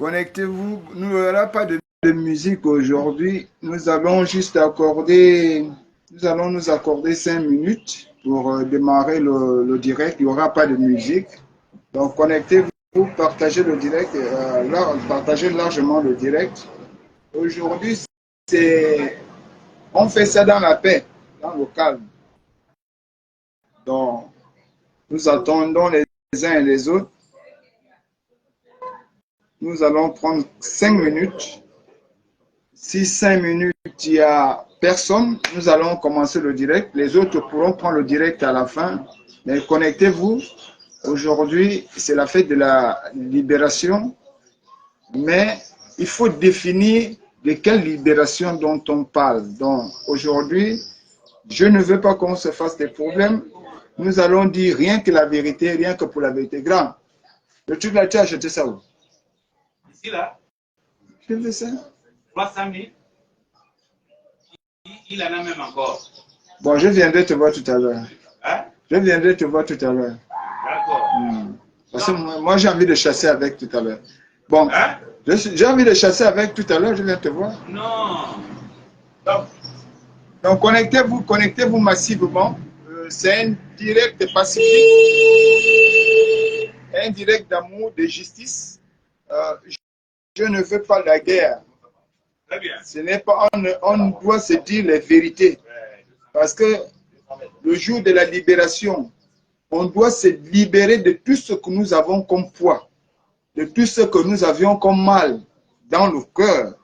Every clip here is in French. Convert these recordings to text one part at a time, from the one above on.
Connectez-vous. Nous n'aurons pas de musique aujourd'hui. Nous allons juste accorder, nous allons nous accorder 5 minutes pour démarrer le direct. Il n'y aura pas de musique. Donc connectez-vous, partagez le direct, partagez largement le direct. Aujourd'hui, on fait ça dans la paix, dans le calme. Donc, nous attendons les uns et les autres. Nous allons prendre 5 minutes. Si 5 minutes, il n'y a personne, nous allons commencer le direct. Les autres pourront prendre le direct à la fin. Mais connectez-vous. Aujourd'hui, c'est la fête de la libération. Mais il faut définir de quelle libération dont on parle. Donc, aujourd'hui, je ne veux pas qu'on se fasse des problèmes. Nous allons dire rien que la vérité, rien que pour la vérité. Grand, le truc là, tu as acheté ça où? Ici, là. Je fais ça. 300 000. Il en a même encore. Bon, je viendrai te voir tout à l'heure. Hein? Je viendrai te voir tout à l'heure. D'accord. Parce que moi, j'ai envie de chasser avec tout à l'heure. Bon, hein? J'ai envie de chasser avec tout à l'heure, je viens te voir. Non. Donc connectez-vous massivement. C'est un direct pacifique, un direct d'amour, de justice. Je ne veux pas la guerre. Très bien. Ce n'est pas, on doit se dire les vérités. Parce que le jour de la libération, on doit se libérer de tout ce que nous avons comme poids, de tout ce que nous avions comme mal dans le cœur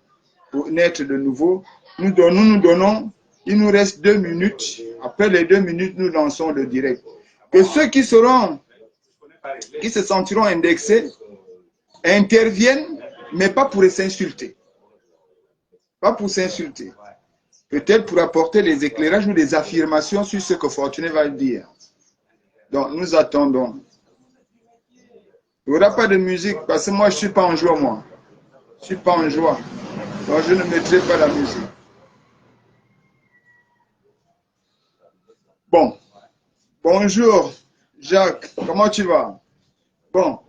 pour naître de nouveau. Nous donnons, il nous reste 2 minutes. Après les 2 minutes, nous lançons le direct. Que ceux qui se sentiront indexés, interviennent, mais pas pour s'insulter. Pas pour s'insulter. Peut-être pour apporter les éclairages ou des affirmations sur ce que Fortuné va dire. Donc, nous attendons. Il n'y aura pas de musique parce que moi, je ne suis pas en joie, moi. Je ne suis pas en joie. Donc, je ne mettrai pas la musique. Bon. Bonjour, Jacques. Comment tu vas? Bon.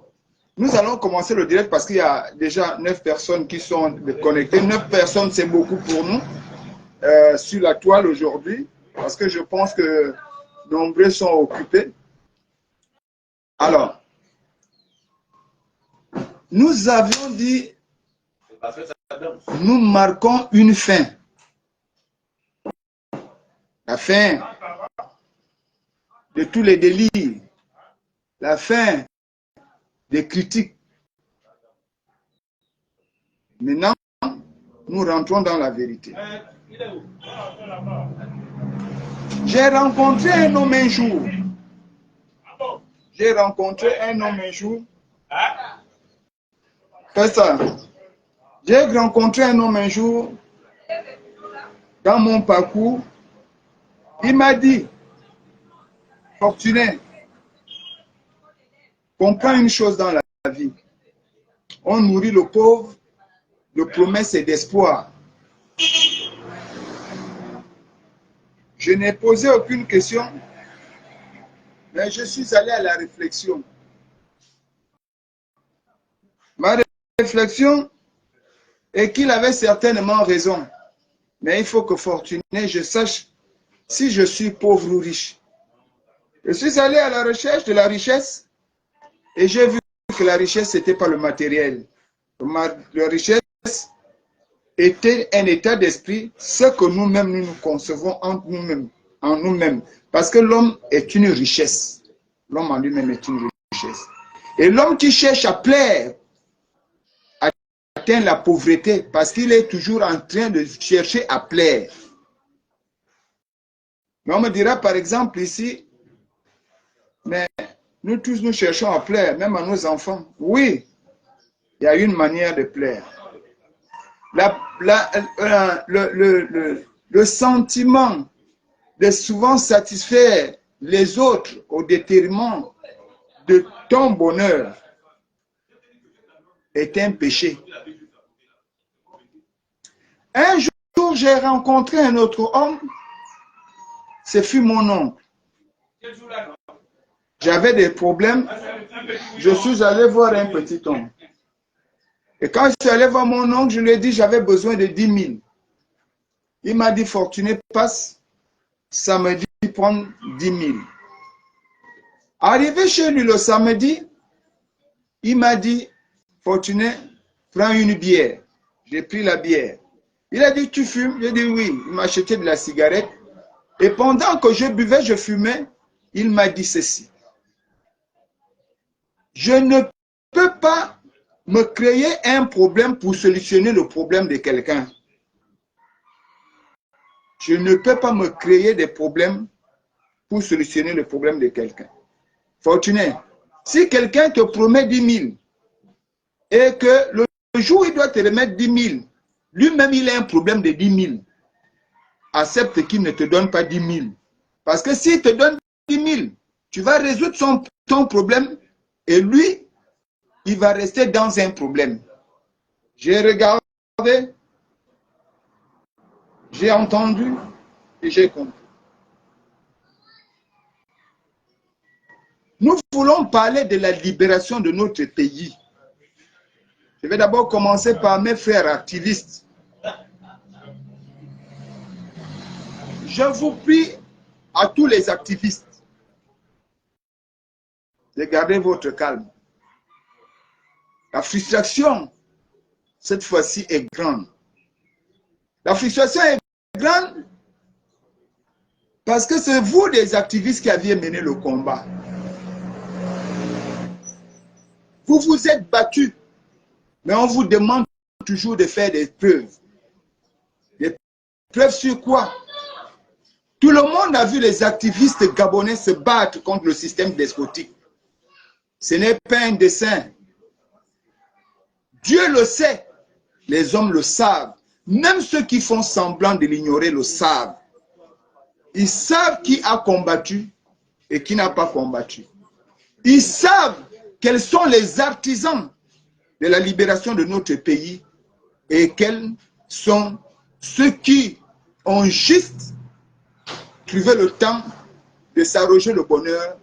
Nous allons commencer le direct parce qu'il y a déjà 9 personnes qui sont connectées. 9 personnes, c'est beaucoup pour nous sur la toile aujourd'hui parce que je pense que nombreux sont occupés. Alors, nous avions dit, nous marquons une fin. La fin de tous les délires. La fin des critiques. Maintenant, nous rentrons dans la vérité. J'ai rencontré un homme un jour. J'ai rencontré un homme un jour. Fais ça. J'ai rencontré un homme un jour dans mon parcours. Il m'a dit, Fortuné, comprends une chose dans la vie. On nourrit le pauvre de promesses et d'espoir. Je n'ai posé aucune question, mais je suis allé à la réflexion. Ma réflexion est qu'il avait certainement raison. Mais il faut que Fortuné, je sache si je suis pauvre ou riche. Je suis allé à la recherche de la richesse et j'ai vu que la richesse, ce n'était pas le matériel. La richesse était un état d'esprit, ce que nous-mêmes nous concevons en nous-mêmes. Parce que l'homme est une richesse. L'homme en lui-même est une richesse. Et l'homme qui cherche à plaire atteint la pauvreté parce qu'il est toujours en train de chercher à plaire. Mais on me dira par exemple ici, mais nous tous nous cherchons à plaire, même à nos enfants. Oui, il y a une manière de plaire. Le sentiment de souvent satisfaire les autres au détriment de ton bonheur est un péché. Un jour, j'ai rencontré un autre homme, ce fut mon oncle. J'avais des problèmes, je suis allé voir un petit homme. Et quand je suis allé voir mon oncle, je lui ai dit j'avais besoin de 10 000. Il m'a dit, Fortuné, passe samedi prendre 10 000. Arrivé chez lui le samedi, il m'a dit, Fortuné, prends une bière. J'ai pris la bière. Il a dit, tu fumes? J'ai dit oui. Il m'a acheté de la cigarette. Et pendant que je buvais, je fumais, il m'a dit ceci. Je ne peux pas me créer un problème pour solutionner le problème de quelqu'un. Je ne peux pas me créer des problèmes pour solutionner le problème de quelqu'un. Fortuné, si quelqu'un te promet 10 000 et que le jour où il doit te remettre 10 000, lui-même il a un problème de 10 000, accepte qu'il ne te donne pas 10 000. Parce que s'il te donne 10 000, tu vas résoudre ton problème et lui, il va rester dans un problème. J'ai regardé, j'ai entendu et j'ai compris. Nous voulons parler de la libération de notre pays. Je vais d'abord commencer par mes frères activistes. Je vous prie à tous les activistes de garder votre calme. La frustration, cette fois-ci, est grande. La frustration est grande parce que c'est vous, les activistes, qui aviez mené le combat. Vous vous êtes battus, mais on vous demande toujours de faire des preuves. Des preuves sur quoi? Tout le monde a vu les activistes gabonais se battre contre le système despotique. Ce n'est pas un dessin. Dieu le sait. Les hommes le savent. Même ceux qui font semblant de l'ignorer le savent. Ils savent qui a combattu et qui n'a pas combattu. Ils savent quels sont les artisans de la libération de notre pays et quels sont ceux qui ont juste trouvé le temps de s'arroger le bonheur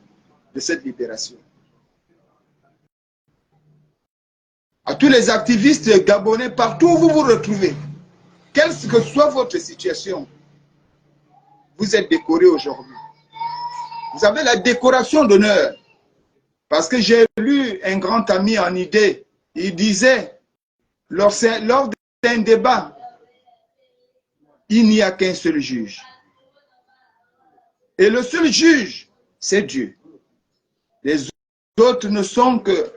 de cette libération. À tous les activistes gabonais, partout où vous vous retrouvez, quelle que soit votre situation, vous êtes décorés aujourd'hui. Vous avez la décoration d'honneur. Parce que j'ai lu un grand ami en idée, il disait, lors d'un débat, il n'y a qu'un seul juge. Et le seul juge, c'est Dieu. Les autres ne sont que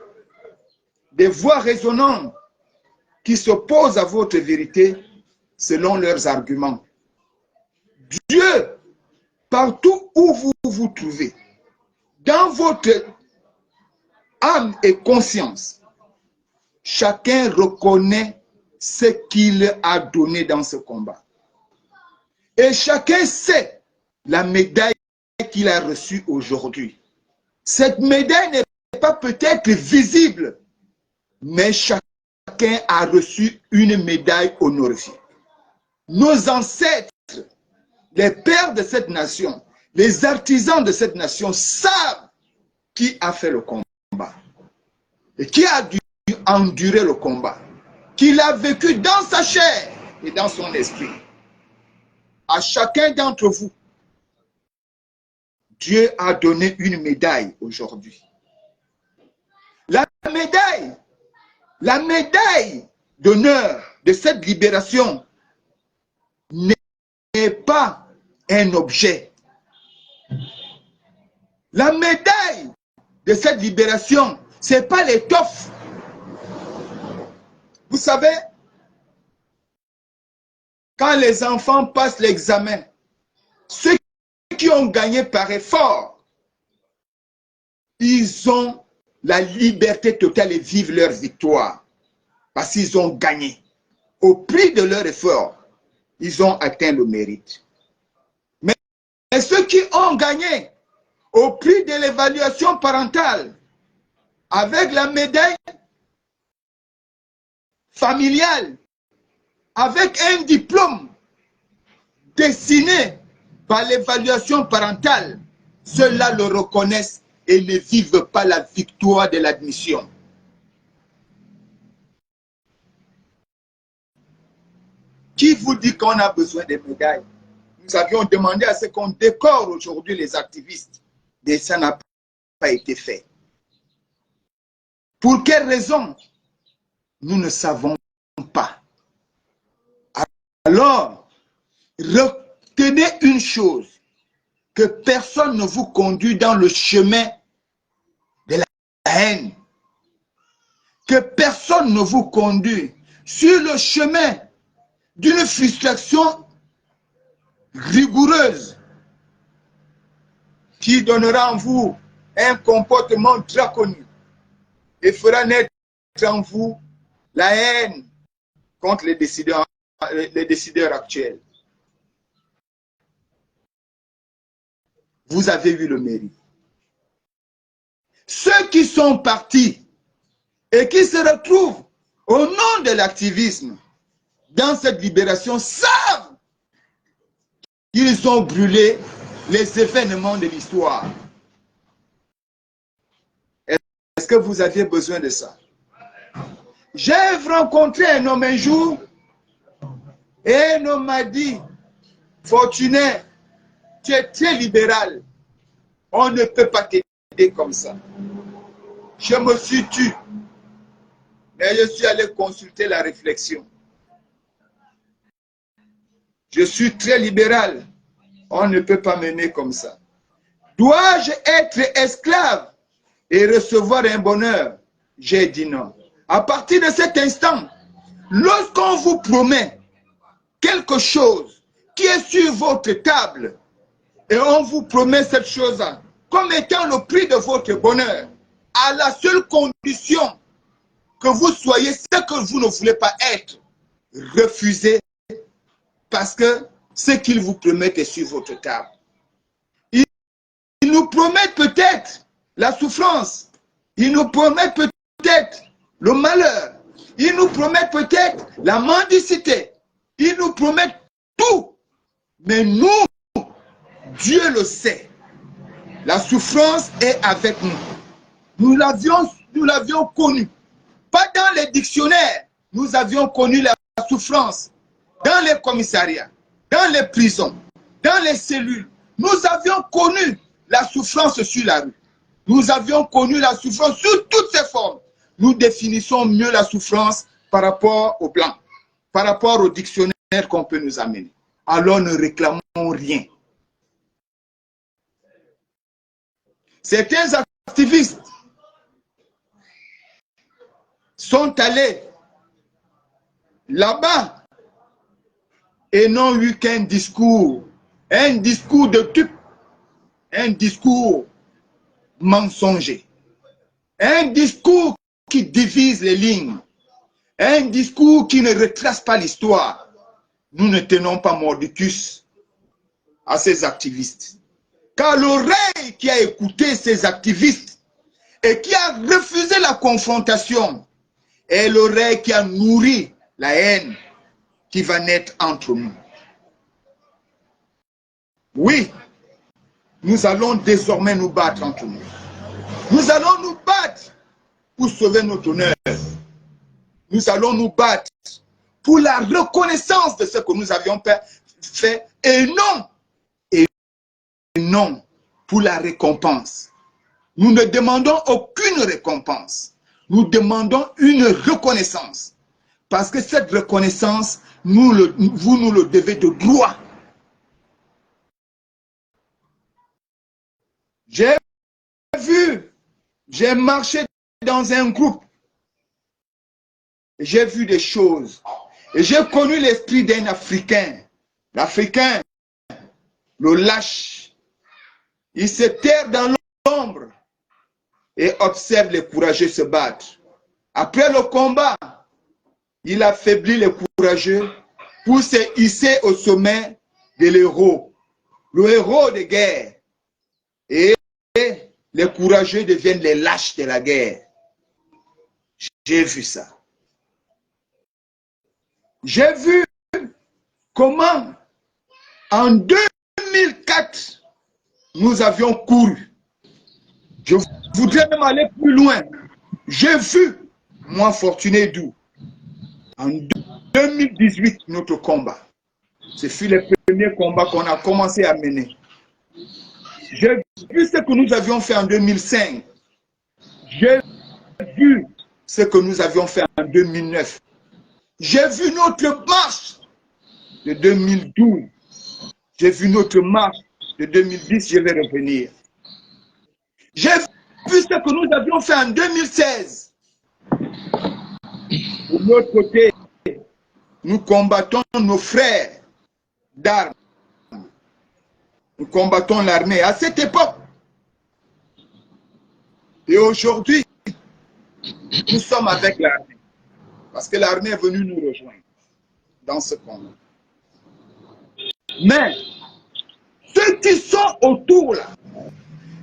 des voix résonnantes qui s'opposent à votre vérité selon leurs arguments. Dieu, partout où vous vous trouvez, dans votre âme et conscience, chacun reconnaît ce qu'il a donné dans ce combat. Et chacun sait la médaille qu'il a reçue aujourd'hui. Cette médaille n'est pas peut-être visible, mais chacun a reçu une médaille honorifique. Nos ancêtres, les pères de cette nation, les artisans de cette nation savent qui a fait le combat et qui a dû endurer le combat, qui l'a vécu dans sa chair et dans son esprit. À chacun d'entre vous, Dieu a donné une médaille aujourd'hui. La médaille d'honneur de cette libération n'est pas un objet. La médaille de cette libération, ce n'est pas l'étoffe. Vous savez, quand les enfants passent l'examen, ceux qui ont gagné par effort, ils ont la liberté totale et vivent leur victoire. Parce qu'ils ont gagné. Au prix de leur effort, ils ont atteint le mérite. Mais ceux qui ont gagné au prix de l'évaluation parentale, avec la médaille familiale, avec un diplôme destiné par l'évaluation parentale, ceux-là le reconnaissent et ne vivent pas la victoire de l'admission. Qui vous dit qu'on a besoin des médailles? Nous avions demandé à ce qu'on décore aujourd'hui les activistes. Et ça n'a pas été fait. Pour quelle raison? Nous ne savons pas. Alors, retenez une chose, que personne ne vous conduit dans le chemin de la haine. Que personne ne vous conduit sur le chemin d'une frustration rigoureuse qui donnera en vous un comportement draconique et fera naître en vous la haine contre les décideurs actuels. Vous avez eu le mérite. Ceux qui sont partis et qui se retrouvent au nom de l'activisme dans cette libération savent qu'ils ont brûlé les événements de l'histoire. Est-ce que vous aviez besoin de ça? J'ai rencontré un homme un jour et un homme m'a dit, Fortuné, tu es très libéral. On ne peut pas t'aider comme ça. Je me suis tué. Mais je suis allé consulter la réflexion. Je suis très libéral. On ne peut pas m'aimer comme ça. Dois-je être esclave et recevoir un bonheur? J'ai dit non. À partir de cet instant, lorsqu'on vous promet quelque chose qui est sur votre table et on vous promet cette chose-là comme étant le prix de votre bonheur, à la seule condition que vous soyez ce que vous ne voulez pas être, refusez parce que ce qu'ils vous promettent est sur votre table. Ils nous promettent peut-être la souffrance, ils nous promettent peut-être le malheur, ils nous promettent peut-être la mendicité, ils nous promettent tout, mais nous, Dieu le sait, la souffrance est avec nous. Nous l'avions connu. Pas dans les dictionnaires, nous avions connu la souffrance dans les commissariats, dans les prisons, dans les cellules. Nous avions connu la souffrance sur la rue. Nous avions connu la souffrance sous toutes ses formes. Nous définissons mieux la souffrance par rapport aux Blancs, par rapport au dictionnaire qu'on peut nous amener. Alors ne réclamons rien. Certains activistes sont allés là-bas et n'ont eu qu'un discours de dupe, un discours mensonger, un discours qui divise les lignes, un discours qui ne retrace pas l'histoire. Nous ne tenons pas mordicus à ces activistes. Car l'oreille qui a écouté ces activistes et qui a refusé la confrontation est l'oreille qui a nourri la haine qui va naître entre nous. Oui, nous allons désormais nous battre entre nous. Nous allons nous battre pour sauver notre honneur. Nous allons nous battre pour la reconnaissance de ce que nous avions fait et non pour la récompense. Nous ne demandons aucune récompense. Nous demandons une reconnaissance. Parce que cette reconnaissance, vous nous le devez de droit. J'ai marché dans un groupe. J'ai vu des choses. Et j'ai connu l'esprit d'un Africain. L'Africain, le lâche. Il se terre dans l'ombre et observe les courageux se battre. Après le combat, il affaiblit les courageux pour se hisser au sommet de l'héros. Le héros de guerre. Et les courageux deviennent les lâches de la guerre. J'ai vu ça. J'ai vu comment en 2004, nous avions couru. Je voudrais même aller plus loin. J'ai vu, moi Fortuné Dou, en 2018, notre combat. Ce fut le premier combat qu'on a commencé à mener. J'ai vu ce que nous avions fait en 2005. J'ai vu ce que nous avions fait en 2009. J'ai vu notre marche de 2012. J'ai vu notre marche de 2010. Je vais revenir. J'ai vu ce que nous avions fait en 2016. De l'autre côté, nous combattons nos frères d'armes. Nous combattons l'armée à cette époque. Et aujourd'hui, nous sommes avec l'armée. Parce que l'armée est venue nous rejoindre dans ce combat. Mais ceux qui sont autour là,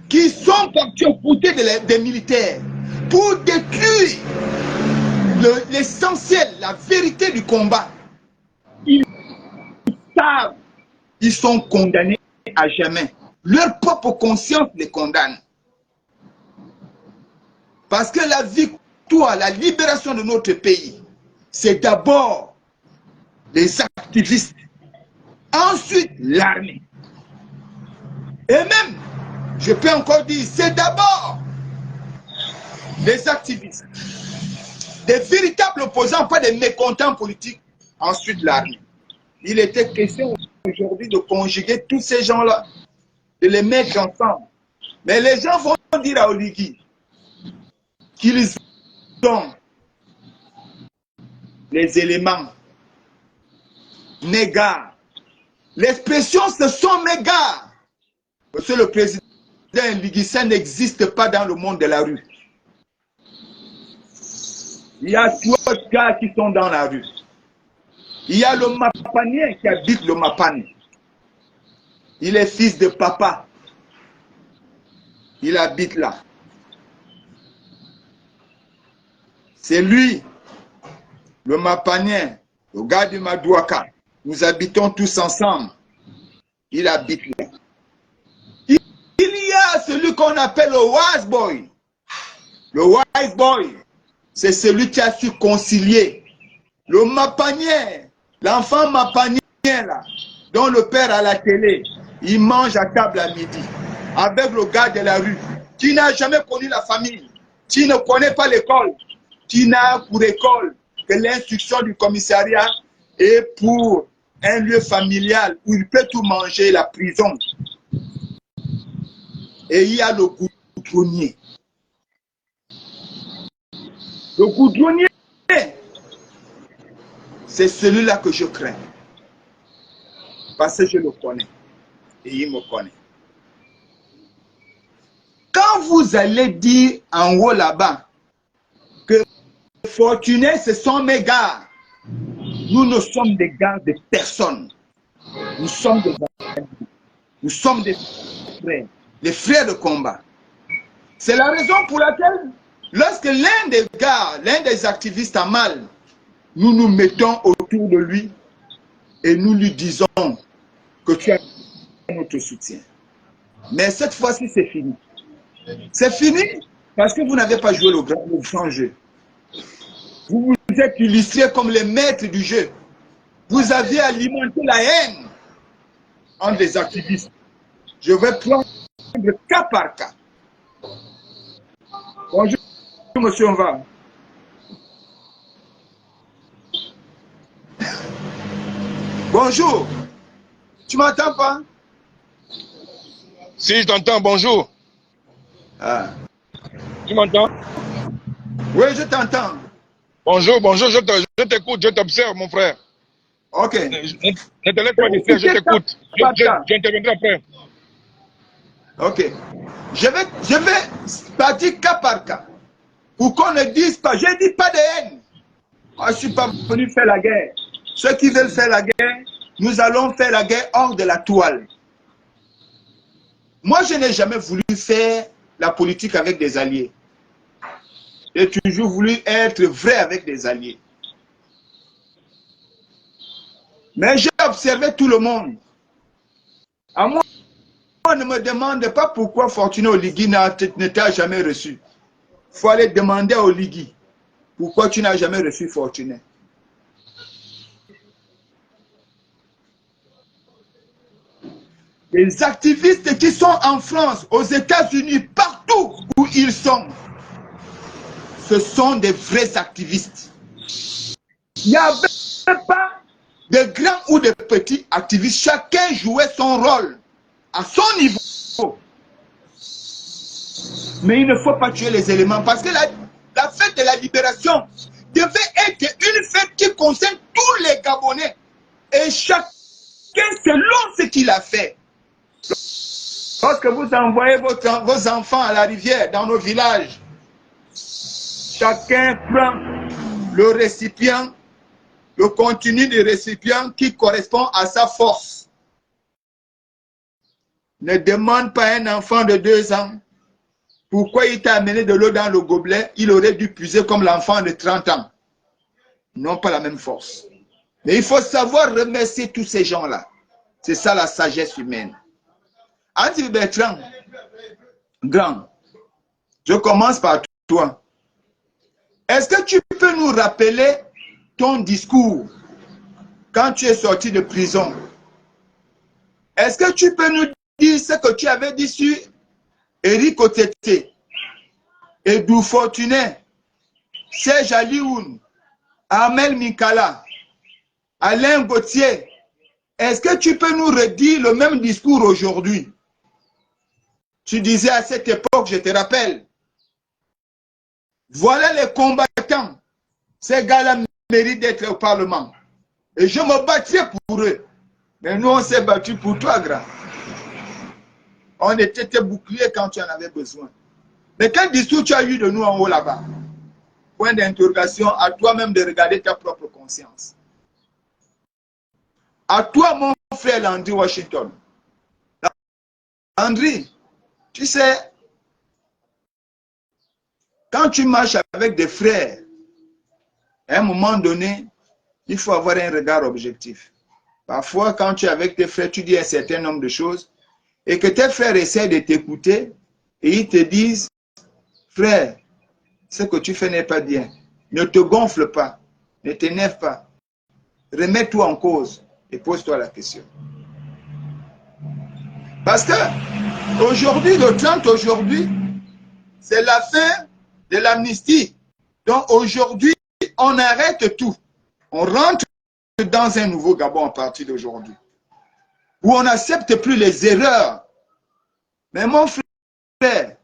qui sont partis aux côtés des militaires pour détruire l'essentiel, la vérité du combat, ils savent, ils sont condamnés à jamais. Leur propre conscience les condamne. Parce que la victoire, la libération de notre pays, c'est d'abord les activistes, ensuite l'armée. Et même, je peux encore dire, c'est d'abord les activistes, des véritables opposants, pas des mécontents politiques, ensuite l'armée. Il était question aujourd'hui de conjuguer tous ces gens-là, de les mettre ensemble. Mais les gens vont dire à Oligui qu'ils ont les éléments méga. L'expression, ce sont méga. Monsieur le président Oligui, ça n'existe pas dans le monde de la rue. Il y a trois gars qui sont dans la rue. Il y a le Mapanien qui habite le Mapane. Il est fils de papa. Il habite là. C'est lui, le Mapanien, le gars du Madouaka. Nous habitons tous ensemble. Il habite là. Il y a celui qu'on appelle le Wise Boy. Le Wise Boy, c'est celui qui a su concilier. Le Mapanien, l'enfant Mapanien là, dont le père à la télé, il mange à table à midi. Avec le gars de la rue, qui n'a jamais connu la famille, qui ne connaît pas l'école, qui n'a pour école que l'instruction du commissariat et pour un lieu familial où il peut tout manger, la prison. Et il y a le goudronnier. Le goudronnier, c'est celui-là que je crains. Parce que je le connais. Et il me connaît. Quand vous allez dire en haut là-bas que Fortuné, ce sont mes gars, nous ne sommes des gars de personne. Nous sommes des amis. Nous sommes des frères. Des frères de combat. C'est la raison pour laquelle, lorsque l'un des gars, l'un des activistes a mal, nous nous mettons autour de lui et nous lui disons que tu as notre soutien. Mais cette fois-ci, c'est fini. C'est fini parce que vous n'avez pas joué le grand jeu. Vous vous êtes illustrés comme les maîtres du jeu. Vous avez alimenté la haine entre les activistes. Je vais prendre cas par cas. Bonjour, monsieur Onva. Bonjour. Tu m'entends pas? Si, je t'entends, bonjour. Ah. Tu m'entends? Oui, je t'entends. Bonjour, bonjour, je t'écoute, je t'observe, mon frère. Ok. Ne te lève pas du ciel, je t'écoute. J'interviendrai après. Ok. Je vais partir cas par cas. Pour qu'on ne dise pas, je ne dis pas de haine. Moi, je ne suis pas venu faire la guerre. Ceux qui veulent faire la guerre, nous allons faire la guerre hors de la toile. Moi, je n'ai jamais voulu faire la politique avec des alliés. J'ai toujours voulu être vrai avec des alliés. Mais j'ai observé tout le monde. À moi, on ne me demande pas pourquoi Fortuné Oligui ne t'a jamais reçu. Il faut aller demander à Oligui pourquoi tu n'as jamais reçu Fortuné. Les activistes qui sont en France, aux États-Unis, partout où ils sont, ce sont des vrais activistes. Il n'y avait pas de grands ou de petits activistes. Chacun jouait son rôle à son niveau. Mais il ne faut pas tuer les éléments parce que la fête de la libération devait être une fête qui concerne tous les Gabonais. Et chacun selon ce qu'il a fait. Lorsque vous envoyez vos enfants à la rivière, dans nos villages, chacun prend le récipient, le contenu du récipient qui correspond à sa force. Ne demande pas à un enfant de 2 ans pourquoi il t'a amené de l'eau dans le gobelet, il aurait dû puiser comme l'enfant de 30 ans. Ils n'ont pas la même force. Mais il faut savoir remercier tous ces gens-là. C'est ça la sagesse humaine. Andy Bertrand, grand, je commence par toi. Est-ce que tu peux nous rappeler ton discours quand tu es sorti de prison? Est-ce que tu peux nous dire ce que tu avais dit sur Éric Otete, Edou Fortuné, Serge Alioun, Amel Mikala, Alain Gauthier? Est-ce que tu peux nous redire le même discours aujourd'hui? Tu disais à cette époque, je te rappelle, voilà les combattants. Ces gars-là méritent d'être au Parlement. Et je me battrai pour eux. Mais nous, on s'est battu pour toi, grand. On était tes boucliers quand tu en avais besoin. Mais quel discours tu as eu de nous en haut là-bas? Point d'interrogation, à toi-même de regarder ta propre conscience. À toi, mon frère Landry Washington. Landry, tu sais, quand tu marches avec des frères, à un moment donné, il faut avoir un regard objectif. Parfois, quand tu es avec tes frères, tu dis un certain nombre de choses et que tes frères essaient de t'écouter et ils te disent, frère, ce que tu fais n'est pas bien. Ne te gonfle pas, ne t'énerve pas. Remets-toi en cause et pose-toi la question. Parce que aujourd'hui, le 30 aujourd'hui, c'est la fin de l'amnistie. Donc aujourd'hui, on arrête tout. On rentre dans un nouveau Gabon à partir d'aujourd'hui. Où on n'accepte plus les erreurs. Mais mon frère,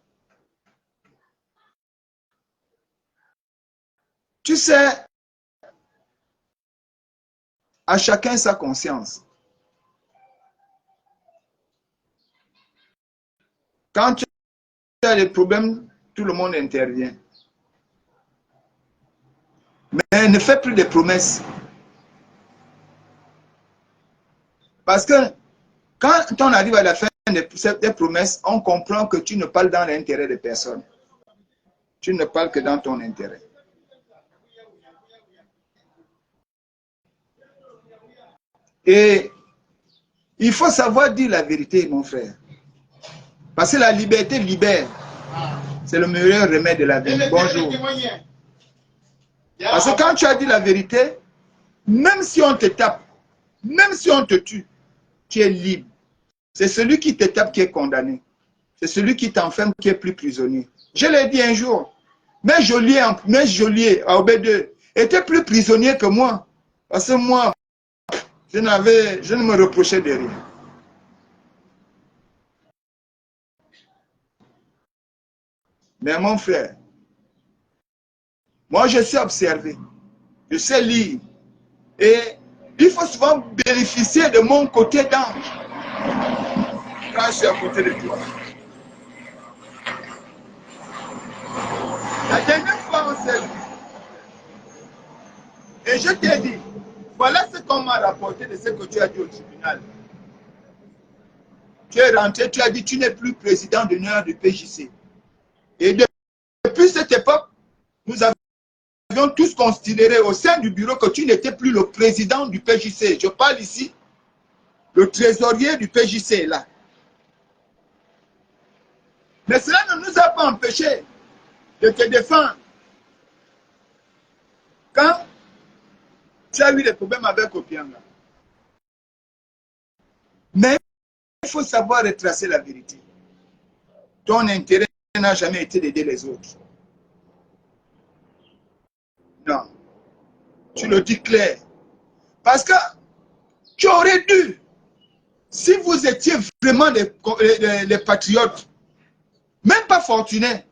tu sais, à chacun sa conscience. Quand tu as des problèmes, tout le monde intervient. Mais ne fais plus de promesses. Parce que quand on arrive à la fin des promesses, on comprend que tu ne parles dans l'intérêt de personne. Tu ne parles que dans ton intérêt. Et il faut savoir dire la vérité, mon frère. Parce que la liberté libère. C'est le meilleur remède de la vie. Bonjour. Parce que quand tu as dit la vérité, même si on te tape, même si on te tue, tu es libre. C'est celui qui te tape qui est condamné. C'est celui qui t'enferme qui est plus prisonnier. Je l'ai dit un jour. Mais Geôlier à OB2 était plus prisonnier que moi. Parce que moi, je ne me reprochais de rien. Mais mon frère, moi je sais observer, je sais lire. Et il faut souvent bénéficier de mon côté d'ange quand je suis à côté de toi. La dernière fois, on s'est vu. Et je t'ai dit, voilà ce qu'on m'a rapporté de ce que tu as dit au tribunal. Tu es rentré, tu as dit, tu n'es plus président d'honneur du PJC. Et depuis cette époque, nous avions tous considéré au sein du bureau que tu n'étais plus le président du PJC. Je parle ici, le trésorier du PJC est là. Mais cela ne nous a pas empêché de te défendre. Quand tu as eu des problèmes avec Opianga. Mais il faut savoir retracer la vérité. Ton intérêt n'a jamais été d'aider les autres. Non. Tu le dis clair. Parce que tu aurais dû, si vous étiez vraiment des patriotes, même pas fortunés,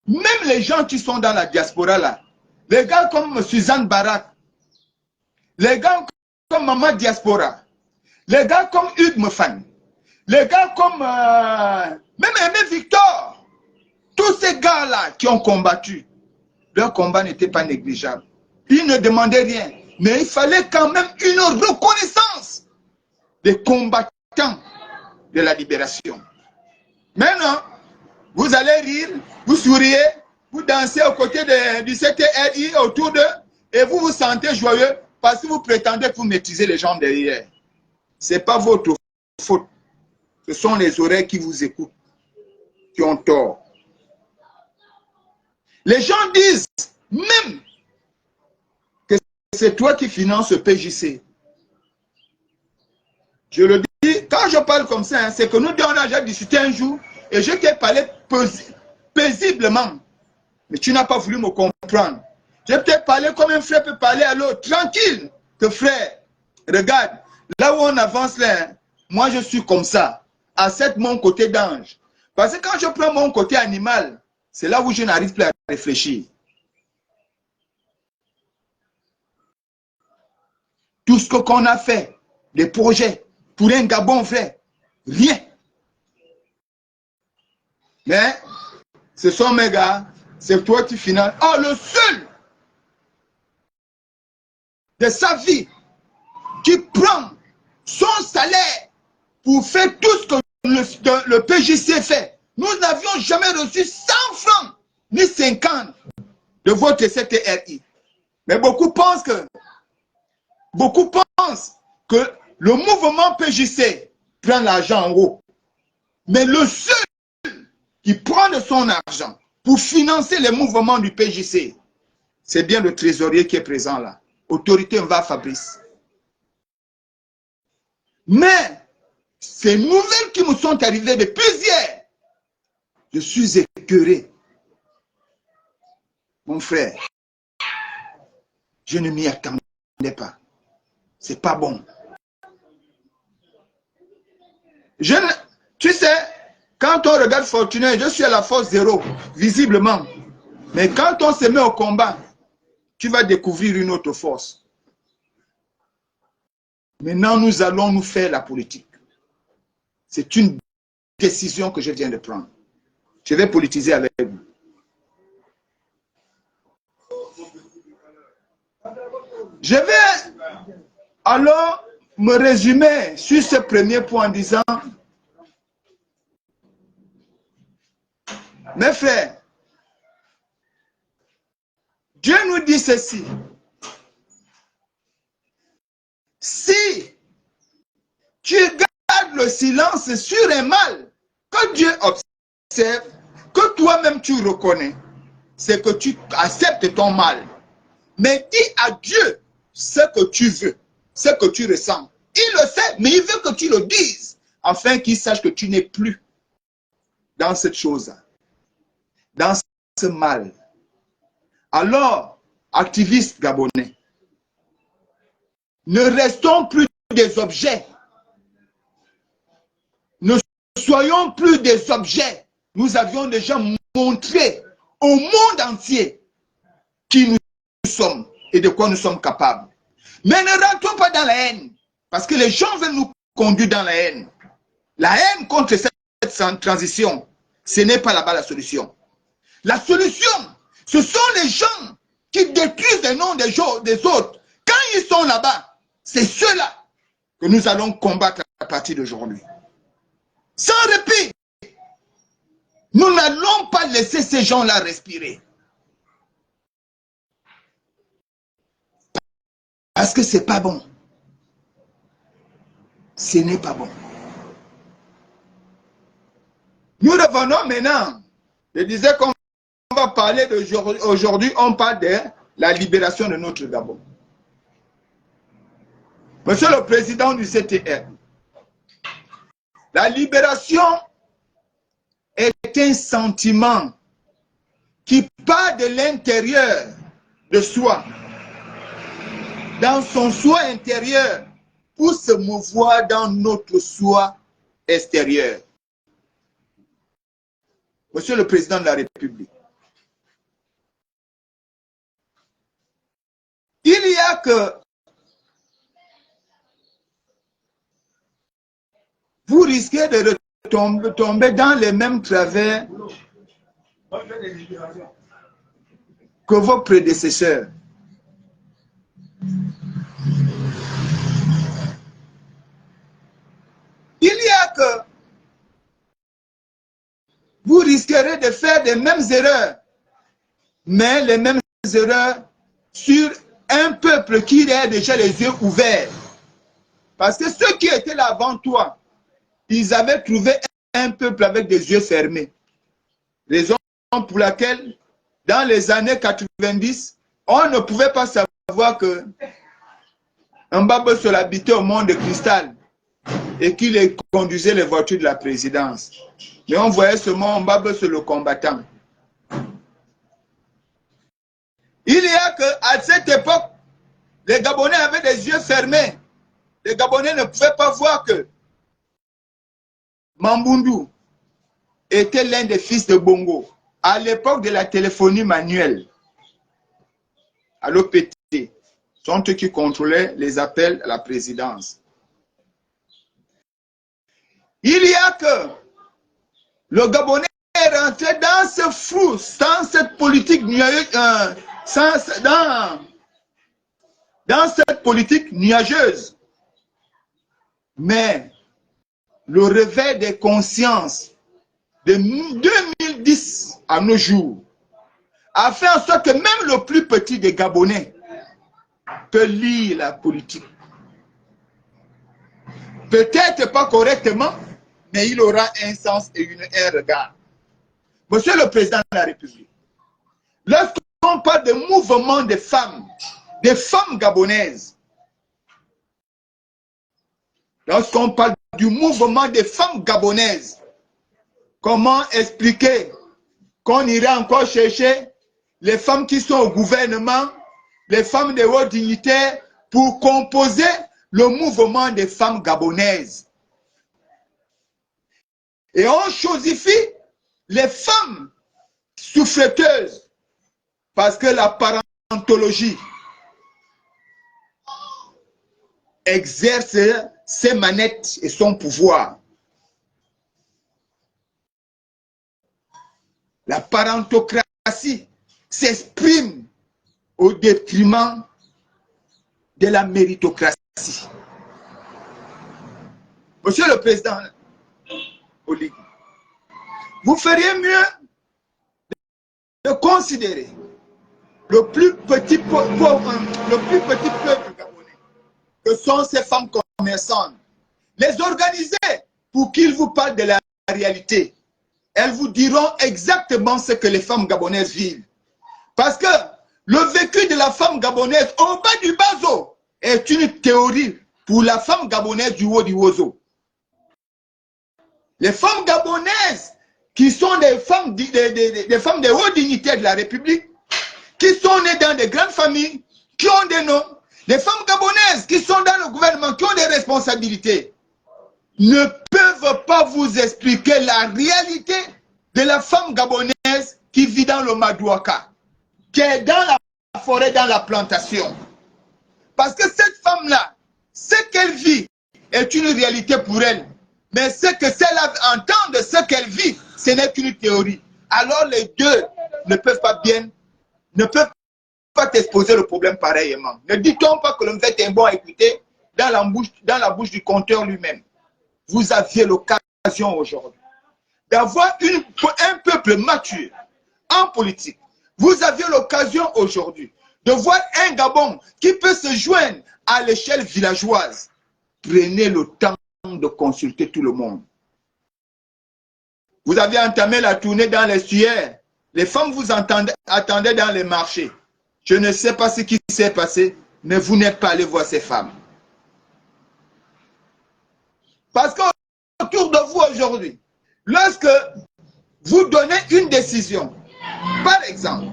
même les gens qui sont dans la diaspora là, les gars comme Suzanne Barak, les gars comme Maman Diaspora, les gars comme Hugues Mefan, les gars comme même Aimé Victor, tous ces gars-là qui ont combattu, leur combat n'était pas négligeable. Ils ne demandaient rien, mais il fallait quand même une reconnaissance des combattants de la libération. Maintenant, vous allez rire, vous souriez, vous dansez aux côtés du CTRI autour d'eux et vous vous sentez joyeux parce que vous prétendez que vous maîtrisez les gens derrière. Ce n'est pas votre faute. Ce sont les oreilles qui vous écoutent qui ont tort. Les gens disent même que c'est toi qui finances le PJC. Je le dis, quand je parle comme ça, hein, c'est que nous deux, on a déjà discuté un jour et je t'ai parlé paisiblement. Mais tu n'as pas voulu me comprendre. Je t'ai parlé comme un frère peut parler à l'autre, tranquille. Que frère, regarde, là où on avance là, hein, moi je suis comme ça. Accepte mon côté d'ange. Parce que quand je prends mon côté animal, c'est là où je n'arrive plus à réfléchir. Tout ce qu'on a fait, des projets, pour un Gabon vrai, rien. Mais, ce sont mes gars, c'est toi qui finances. Oh, le seul de sa vie qui prend son salaire pour faire tout ce que le PJC fait. Nous n'avions jamais reçu 100 francs, ni 50 de votre CTRI. Mais beaucoup pensent que le mouvement PJC prend l'argent en haut. Mais le seul qui prend de son argent pour financer les mouvements du PJC, c'est bien le trésorier qui est présent là. Autorité va Fabrice. Mais ces nouvelles qui me sont arrivées depuis hier, je suis écœuré. Mon frère, je ne m'y attendais pas. C'est pas bon. Tu sais, quand on regarde Fortuné, je suis à la force 0, visiblement. Mais quand on se met au combat, tu vas découvrir une autre force. Maintenant, nous allons nous faire la politique. C'est une décision que je viens de prendre. Je vais politiser avec vous. Je vais alors me résumer sur ce premier point en disant, mes frères, Dieu nous dit ceci. Si tu gardes le silence sur un mal que Dieu observe, que toi-même tu reconnais, c'est que tu acceptes ton mal. Mais dis à Dieu ce que tu veux, ce que tu ressens. Il le sait, mais il veut que tu le dises, afin qu'il sache que tu n'es plus dans cette chose-là, dans ce mal. Alors, activistes gabonais, ne restons plus des objets. Ne soyons plus des objets. Nous avions déjà montré au monde entier qui nous sommes et de quoi nous sommes capables. Mais ne rentrons pas dans la haine, parce que les gens veulent nous conduire dans la haine. La haine contre cette transition, ce n'est pas là-bas la solution. La solution, ce sont les gens qui détruisent les noms des autres. Quand ils sont là-bas, c'est ceux-là que nous allons combattre à partir d'aujourd'hui. Sans répit, nous n'allons pas laisser ces gens-là respirer. Parce que ce n'est pas bon. Ce n'est pas bon. Nous revenons maintenant. Je disais qu'on va parler d'aujourd'hui, on parle de la libération de notre Gabon. Monsieur le président du CTR, La libération est un sentiment qui part de l'intérieur de soi, dans son soi intérieur, pour se mouvoir dans notre soi extérieur. Monsieur le Président de la République, il y a que vous risquez de tomber dans les mêmes travers que vos prédécesseurs. Il y a que vous risquerez de faire les mêmes erreurs, mais les mêmes erreurs sur un peuple qui a déjà les yeux ouverts. Parce que ceux qui étaient là avant toi, ils avaient trouvé un peuple avec des yeux fermés. Raison pour laquelle, dans les années 90, on ne pouvait pas savoir que Mbaba Sol habitait au monde de cristal et qu'il conduisait les voitures de la présidence. Mais on voyait seulement Mbaba Sol le combattant. Il y a qu'à cette époque, les Gabonais avaient des yeux fermés. Les Gabonais ne pouvaient pas voir que Mambundu était l'un des fils de Bongo. À l'époque de la téléphonie manuelle, à l'OPT, sont eux qui contrôlaient les appels à la présidence. Il y a que le Gabonais est rentré dans ce flou, dans cette politique dans cette politique nuageuse. Mais le réveil des consciences de 2010 à nos jours a fait en sorte que même le plus petit des Gabonais peut lire la politique. Peut-être pas correctement, mais il aura un sens et un regard. Monsieur le Président de la République, lorsqu'on parle de mouvement des femmes gabonaises, lorsqu'on parle du mouvement des femmes gabonaises, comment expliquer qu'on irait encore chercher les femmes qui sont au gouvernement, les femmes de haute dignité, pour composer le mouvement des femmes gabonaises? Et on chosifie les femmes souffreteuses parce que la parentologie exerce ses manettes et son pouvoir. La parentocratie s'exprime au détriment de la méritocratie. Monsieur le Président Oligui, vous feriez mieux de considérer le plus petit peuple gabonais, que sont ces femmes commerçantes, les organiser pour qu'ils vous parlent de la réalité. Elles vous diront exactement ce que les femmes gabonaises vivent. Parce que le vécu de la femme gabonaise au bas du bateau est une théorie pour la femme gabonaise du haut du oiseau. Les femmes gabonaises qui sont des femmes de haute dignité de la République, qui sont nées dans des grandes familles, qui ont des noms, les femmes gabonaises qui sont dans le gouvernement, qui ont des responsabilités, ne peuvent pas vous expliquer la réalité de la femme gabonaise qui vit dans le Madouaka, qui est dans la forêt, dans la plantation. Parce que cette femme-là, ce qu'elle vit est une réalité pour elle. Mais ce que celle-là entend de ce qu'elle vit, ce n'est qu'une théorie. Alors les deux ne peuvent pas t'exposer le problème pareillement. Ne dit-on pas que le fait est bon à écouter dans la bouche du conteur lui-même. Vous aviez l'occasion aujourd'hui d'avoir un peuple mature en politique. Vous aviez l'occasion aujourd'hui de voir un Gabon qui peut se joindre à l'échelle villageoise. Prenez le temps de consulter tout le monde. Vous avez entamé la tournée dans les suaires. Les femmes vous attendaient dans les marchés. Je ne sais pas ce qui s'est passé, mais vous n'êtes pas allé voir ces femmes. Parce autour de vous aujourd'hui, lorsque vous donnez une décision, par exemple,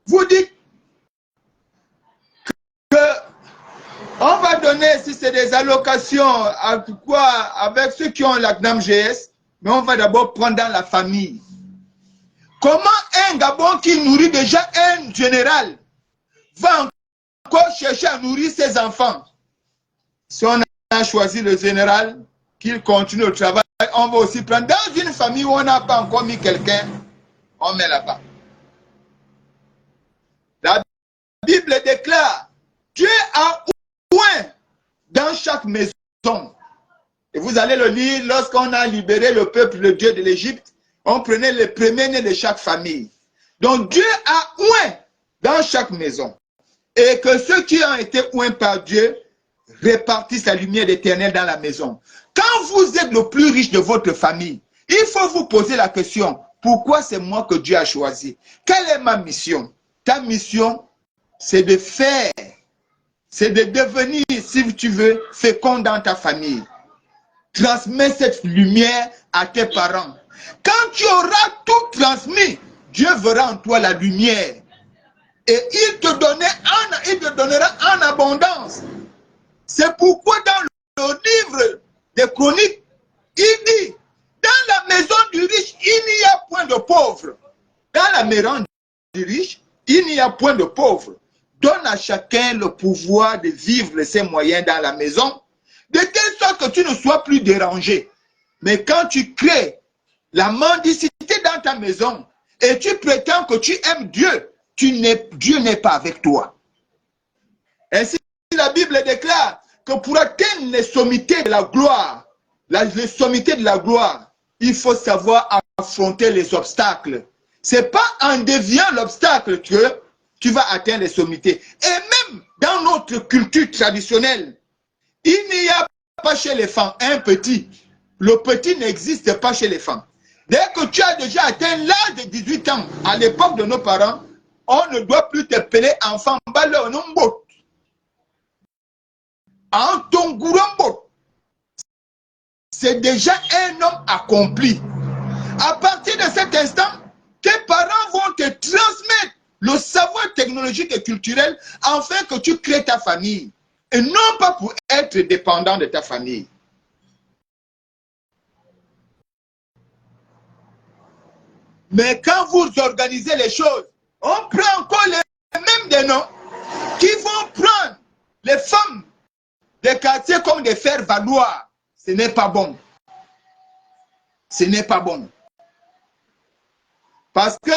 vous dites que on va donner, si c'est des allocations, avec ceux qui ont la GNAM-GS, mais on va d'abord prendre dans la famille. Comment un Gabon qui nourrit déjà un général va encore chercher à nourrir ses enfants? Si on a choisi le général, qu'il continue le travail, on va aussi prendre dans une famille où on n'a pas encore mis quelqu'un, on met là-bas. La Bible déclare, Dieu a point dans chaque maison. Et vous allez le lire, lorsqu'on a libéré le peuple de Dieu de l'Égypte, on prenait les premiers-nés de chaque famille. Donc Dieu a oint dans chaque maison. Et que ceux qui ont été oints par Dieu répartissent la lumière d'éternel dans la maison. Quand vous êtes le plus riche de votre famille, il faut vous poser la question, pourquoi c'est moi que Dieu a choisi? Quelle est ma mission? Ta mission, c'est de faire, c'est de devenir, si tu veux, fécond dans ta famille. Transmets cette lumière à tes parents. Quand tu auras tout transmis, Dieu verra en toi la lumière. Et il te donnera en abondance. C'est pourquoi dans le livre des Chroniques, il dit, dans la maison du riche, il n'y a point de pauvre. Dans la maison du riche, il n'y a point de pauvre. Donne à chacun le pouvoir de vivre de ses moyens dans la maison, de telle sorte que tu ne sois plus dérangé. Mais quand tu crées la mendicité dans ta maison et tu prétends que tu aimes Dieu, Dieu n'est pas avec toi. Ainsi, la Bible déclare que pour atteindre les sommités de la gloire, les sommités de la gloire, il faut savoir affronter les obstacles. Ce n'est pas en déviant l'obstacle que tu vas atteindre les sommités. Et même dans notre culture traditionnelle, il n'y a pas chez les femmes un petit. Le petit n'existe pas chez les femmes. Dès que tu as déjà atteint l'âge de 18 ans, à l'époque de nos parents, on ne doit plus t'appeler enfant. C'est déjà un homme accompli. À partir de cet instant, tes parents vont te transmettre le savoir technologique et culturel afin que tu crées ta famille. Et non pas pour être dépendant de ta famille. Mais quand vous organisez les choses, on prend encore les mêmes des noms qui vont prendre les femmes des quartiers comme des faire valoir. Ce n'est pas bon. Ce n'est pas bon. Parce que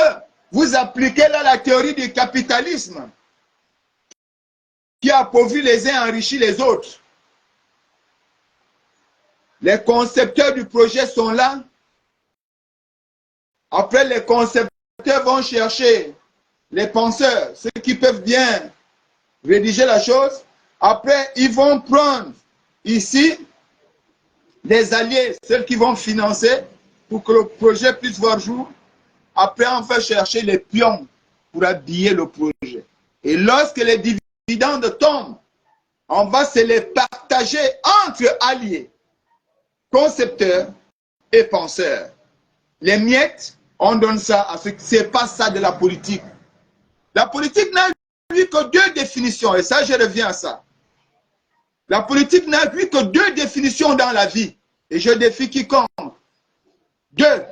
vous appliquez là la théorie du capitalisme qui appauvrit les uns et enrichit les autres. Les concepteurs du projet sont là. Après, les concepteurs vont chercher les penseurs, ceux qui peuvent bien rédiger la chose. Après, ils vont prendre ici les alliés, ceux qui vont financer pour que le projet puisse voir jour. Après, on va chercher les pions pour habiller le projet. Et lorsque les dividendes tombent, on va se les partager entre alliés, concepteurs et penseurs. Les miettes, on donne ça à ceux qui... Ce n'est pas ça de la politique. La politique n'a eu que deux définitions, et ça, je reviens à ça. La politique n'a eu que deux définitions dans la vie, et je défie quiconque. Deux.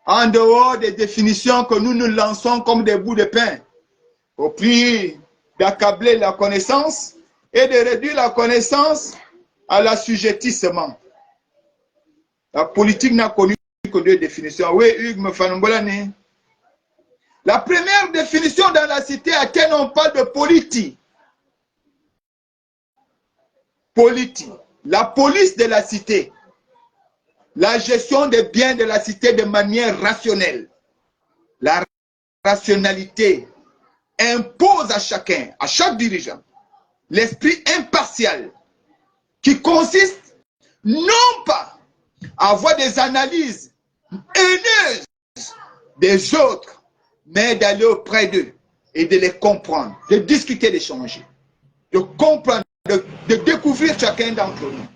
En dehors des définitions que nous nous lançons comme des bouts de pain, au prix d'accabler la connaissance et de réduire la connaissance à l'assujettissement. La politique n'a connu que deux définitions. Oui, Hugues Mfanumbolani. La première définition dans la cité à laquelle on parle de politique. Politique. La police de la cité. La gestion des biens de la cité de manière rationnelle. La rationalité impose à chacun, à chaque dirigeant, l'esprit impartial qui consiste non pas à avoir des analyses haineuses des autres, mais d'aller auprès d'eux et de les comprendre, de discuter, d'échanger, de comprendre, de découvrir chacun d'entre nous.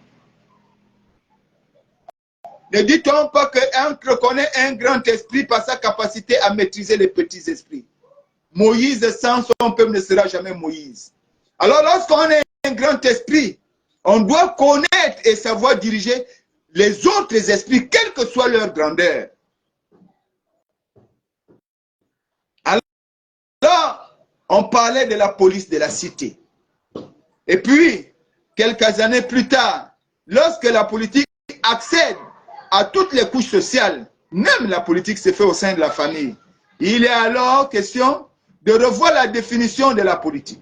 Ne dit-on pas qu'un reconnaît un grand esprit par sa capacité à maîtriser les petits esprits? Moïse sans son peuple ne sera jamais Moïse. Alors lorsqu'on a un grand esprit, on doit connaître et savoir diriger les autres esprits, quelle que soit leur grandeur. Alors, on parlait de la police de la cité. Et puis, quelques années plus tard, lorsque la politique accède à toutes les couches sociales, même la politique se fait au sein de la famille, il est alors question de revoir la définition de la politique.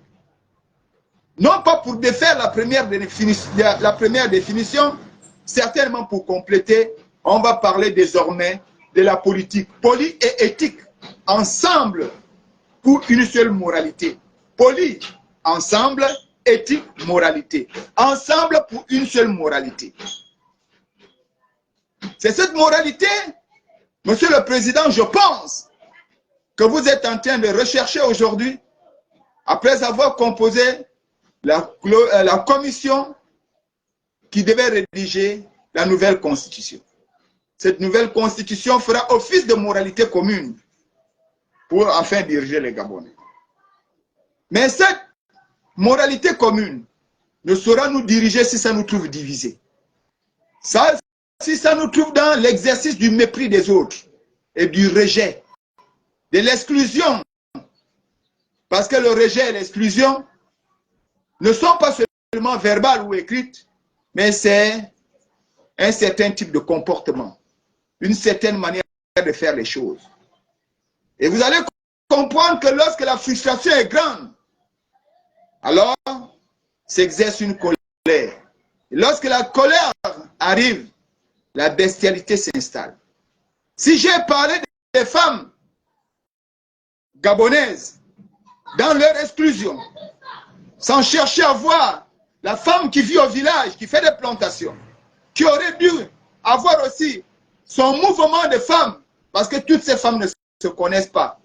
Non pas pour défaire la première définition, certainement pour compléter, on va parler désormais de la politique poli et éthique, ensemble pour une seule moralité. Poli, ensemble, éthique, moralité. Ensemble pour une seule moralité. C'est cette moralité, Monsieur le Président, je pense, que vous êtes en train de rechercher aujourd'hui, après avoir composé la commission qui devait rédiger la nouvelle constitution. Cette nouvelle constitution fera office de moralité commune pour enfin diriger les Gabonais. Mais cette moralité commune ne saura nous diriger si ça nous trouve divisés. Si ça nous trouve dans l'exercice du mépris des autres et du rejet, de l'exclusion. Parce que le rejet et l'exclusion ne sont pas seulement verbales ou écrites, mais c'est un certain type de comportement, une certaine manière de faire les choses. Et vous allez comprendre que lorsque la frustration est grande, alors s'exerce une colère. Et lorsque la colère arrive, la bestialité s'installe. Si j'ai parlé des femmes gabonaises dans leur exclusion, sans chercher à voir la femme qui vit au village, qui fait des plantations, qui aurait dû avoir aussi son mouvement de femmes, parce que toutes ces femmes ne se connaissent pas.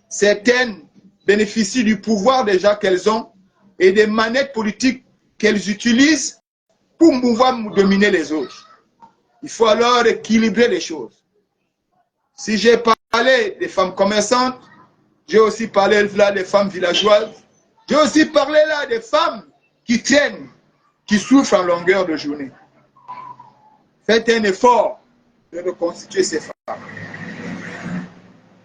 Certaines bénéficient du pouvoir déjà qu'elles ont et des manettes politiques qu'elles utilisent pour pouvoir dominer les autres. Il faut alors équilibrer les choses. Si j'ai parlé des femmes commerçantes, j'ai aussi parlé là des femmes villageoises, j'ai aussi parlé là des femmes qui traînent, qui souffrent en longueur de journée. Faites un effort de reconstituer ces femmes.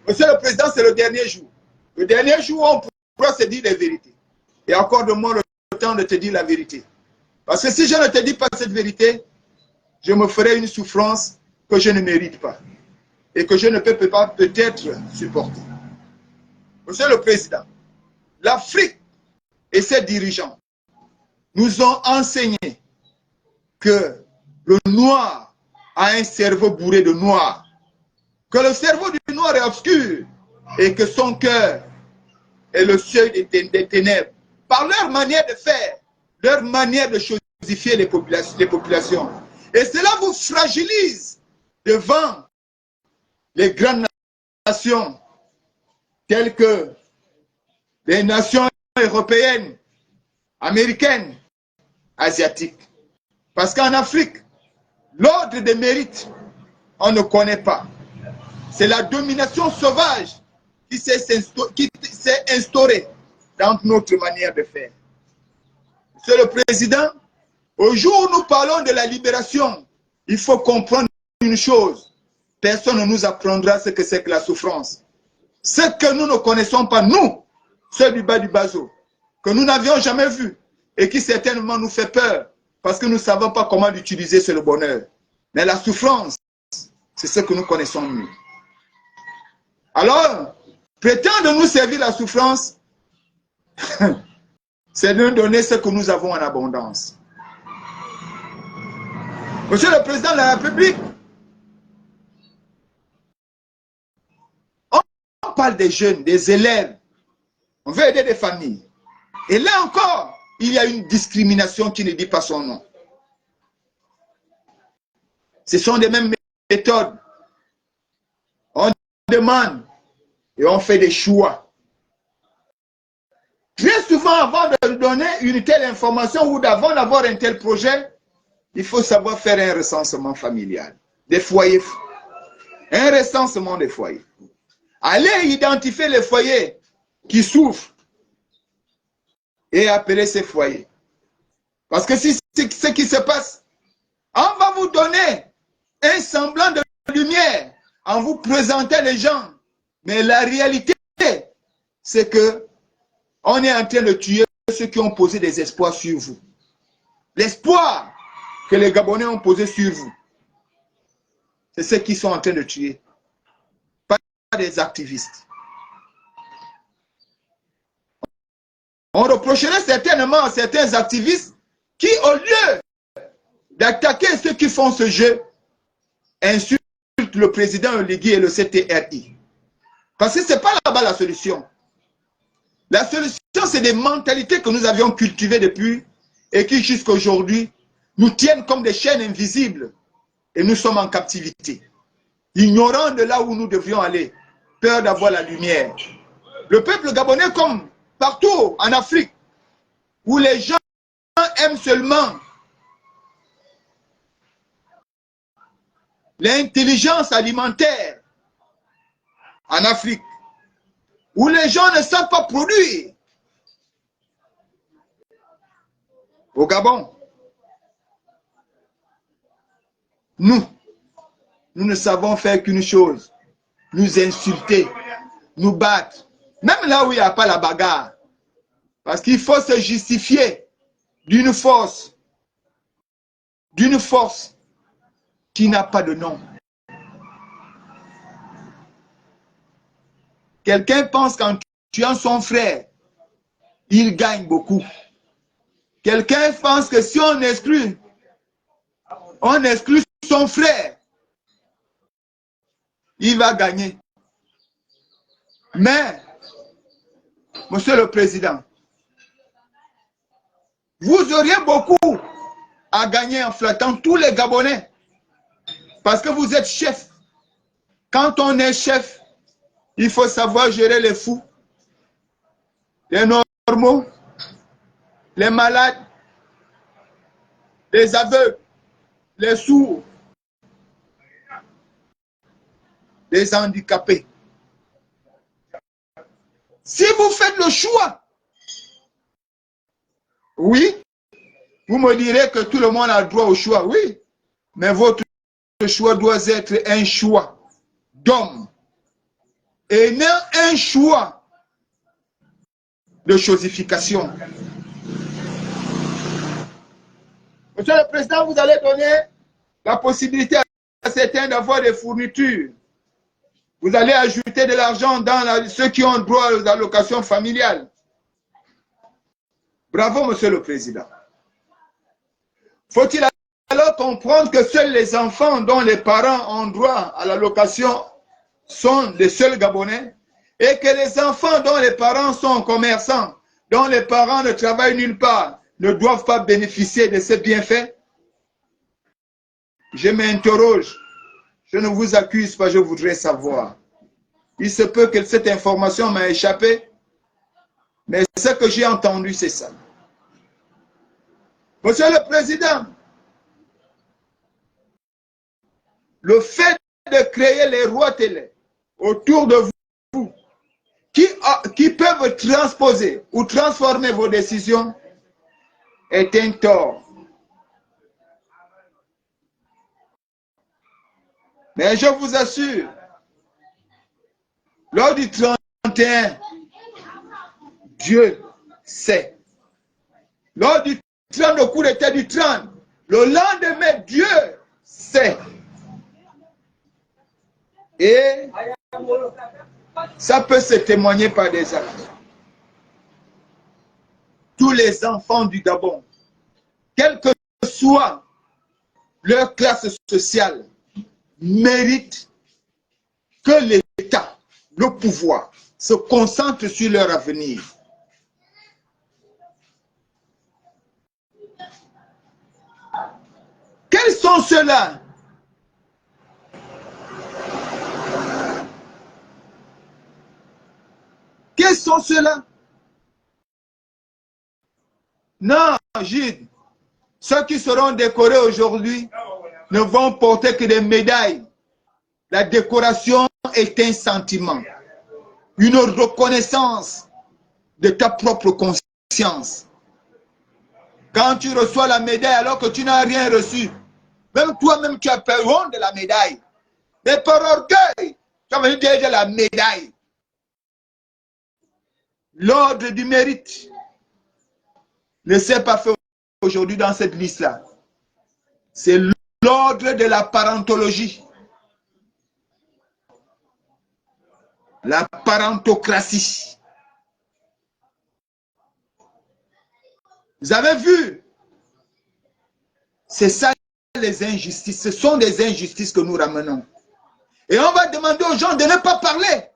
Monsieur le Président, c'est le dernier jour. Le dernier jour où on pourra se dire les vérités. Et accorde-moi le temps de te dire la vérité. Parce que si je ne te dis pas cette vérité, je me ferai une souffrance que je ne mérite pas. Et que je ne peux pas peut-être supporter. Monsieur le Président, l'Afrique et ses dirigeants nous ont enseigné que le noir a un cerveau bourré de noir, que le cerveau du noir est obscur et que son cœur est le seuil des ténèbres. Par leur manière de faire, leur manière de chosifier les populations. Et cela vous fragilise devant les grandes nations telles que les nations européennes, américaines, asiatiques. Parce qu'en Afrique, l'ordre des mérites, on ne connaît pas. C'est la domination sauvage qui s'est instaurée dans notre manière de faire. Monsieur le Président, au jour où nous parlons de la libération, il faut comprendre une chose. Personne ne nous apprendra ce que c'est que la souffrance. Ce que nous ne connaissons pas, nous, ceux du bas du bateau, que nous n'avions jamais vu et qui certainement nous fait peur parce que nous ne savons pas comment l'utiliser, c'est le bonheur. Mais la souffrance, c'est ce que nous connaissons mieux. Alors, prétendre nous servir la souffrance, c'est de nous donner ce que nous avons en abondance. Monsieur le Président de la République, on parle des jeunes, des élèves. On veut aider des familles. Et là encore, il y a une discrimination qui ne dit pas son nom. Ce sont les mêmes méthodes. On demande et on fait des choix. Très souvent, avant de donner une telle information ou d'avant d'avoir un tel projet, il faut savoir faire un recensement familial. des foyers. Un recensement des foyers. Allez identifier les foyers qui souffrent et appeler ces foyers. Parce que si c'est ce qui se passe, on va vous donner un semblant de lumière en vous présentant les gens. Mais la réalité, c'est que on est en train de tuer ceux qui ont posé des espoirs sur vous. L'espoir que les Gabonais ont posé sur vous, c'est ceux qui sont en train de tuer. Pas des activistes. On reprocherait certainement à certains activistes qui, au lieu d'attaquer ceux qui font ce jeu, insultent le président Oligui et le CTRI. Parce que ce n'est pas là-bas la solution. La solution, c'est des mentalités que nous avions cultivées depuis et qui, jusqu'à aujourd'hui, nous tiennent comme des chaînes invisibles et nous sommes en captivité. Ignorant de là où nous devrions aller, peur d'avoir la lumière. Le peuple gabonais, comme partout en Afrique, où les gens aiment seulement l'intelligence alimentaire, en Afrique, où les gens ne savent pas produire. Au Gabon, nous ne savons faire qu'une chose, nous insulter, nous battre, même là où il n'y a pas la bagarre. Parce qu'il faut se justifier d'une force qui n'a pas de nom. Quelqu'un pense qu'en tuant son frère, il gagne beaucoup. Quelqu'un pense que si on exclut son frère, il va gagner. Mais, Monsieur le Président, vous auriez beaucoup à gagner en flattant tous les Gabonais. Parce que vous êtes chef. Quand on est chef, il faut savoir gérer les fous, les normaux, les malades, les aveugles, les sourds, les handicapés. Si vous faites le choix, oui, vous me direz que tout le monde a droit au choix, oui, mais votre choix doit être un choix d'homme et non un choix de chosification. Monsieur le Président, vous allez donner la possibilité à certains d'avoir des fournitures. Vous allez ajouter de l'argent dans ceux qui ont droit aux allocations familiales. Bravo, Monsieur le Président. Faut-il alors comprendre que seuls les enfants dont les parents ont droit à l'allocation sont les seuls Gabonais et que les enfants dont les parents sont commerçants, dont les parents ne travaillent nulle part, ne doivent pas bénéficier de ces bienfaits? Je m'interroge. Je ne vous accuse pas, je voudrais savoir. Il se peut que cette information m'a échappé, mais ce que j'ai entendu, c'est ça. Monsieur le Président, le fait de créer les rois télé autour de vous, qui peuvent transposer ou transformer vos décisions, est un tort. Mais je vous assure, lors du 31, Dieu sait. Lors du 30, le coup d'état du 30, le lendemain, Dieu sait. Et ça peut se témoigner par des actes. Tous les enfants du Gabon, quelle que soit leur classe sociale, méritent que l'État, le pouvoir, se concentre sur leur avenir. Quels sont ceux-là? Quels sont ceux-là? Non, Gilles, ceux qui seront décorés aujourd'hui ne vont porter que des médailles. La décoration est un sentiment, une reconnaissance de ta propre conscience. Quand tu reçois la médaille alors que tu n'as rien reçu, même toi-même tu as peur de la médaille. Mais par orgueil, tu as venu déjà la médaille. L'ordre du mérite ne s'est pas fait aujourd'hui dans cette liste-là. C'est l'ordre de la parentologie. La parentocratie. Vous avez vu? C'est ça les injustices. Ce sont des injustices que nous ramenons. Et on va demander aux gens de ne pas parler,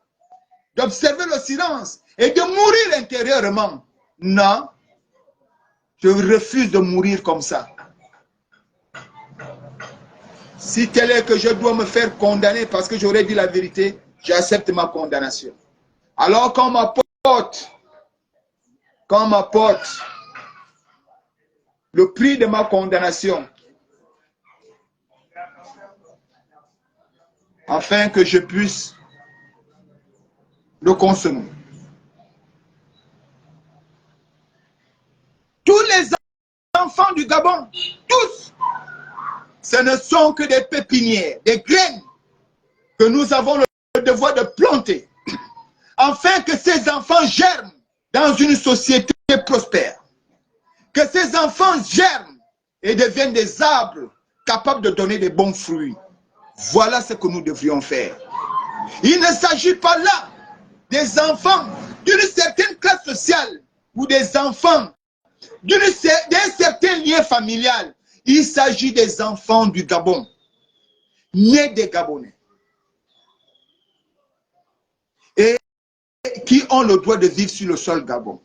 d'observer le silence et de mourir intérieurement. Non, je refuse de mourir comme ça. Si tel est que je dois me faire condamner parce que j'aurais dit la vérité, j'accepte ma condamnation. Alors qu'on m'apporte le prix de ma condamnation, afin que je puisse le consommer. Tous les enfants du Gabon, tous, ce ne sont que des pépinières, des graines que nous avons le devoir de planter, afin que ces enfants germent dans une société prospère. Que ces enfants germent et deviennent des arbres capables de donner des bons fruits. Voilà ce que nous devrions faire. Il ne s'agit pas là des enfants d'une certaine classe sociale ou des enfants d'un certain lien familial. Il s'agit des enfants du Gabon, nés des Gabonais, et qui ont le droit de vivre sur le sol Gabon.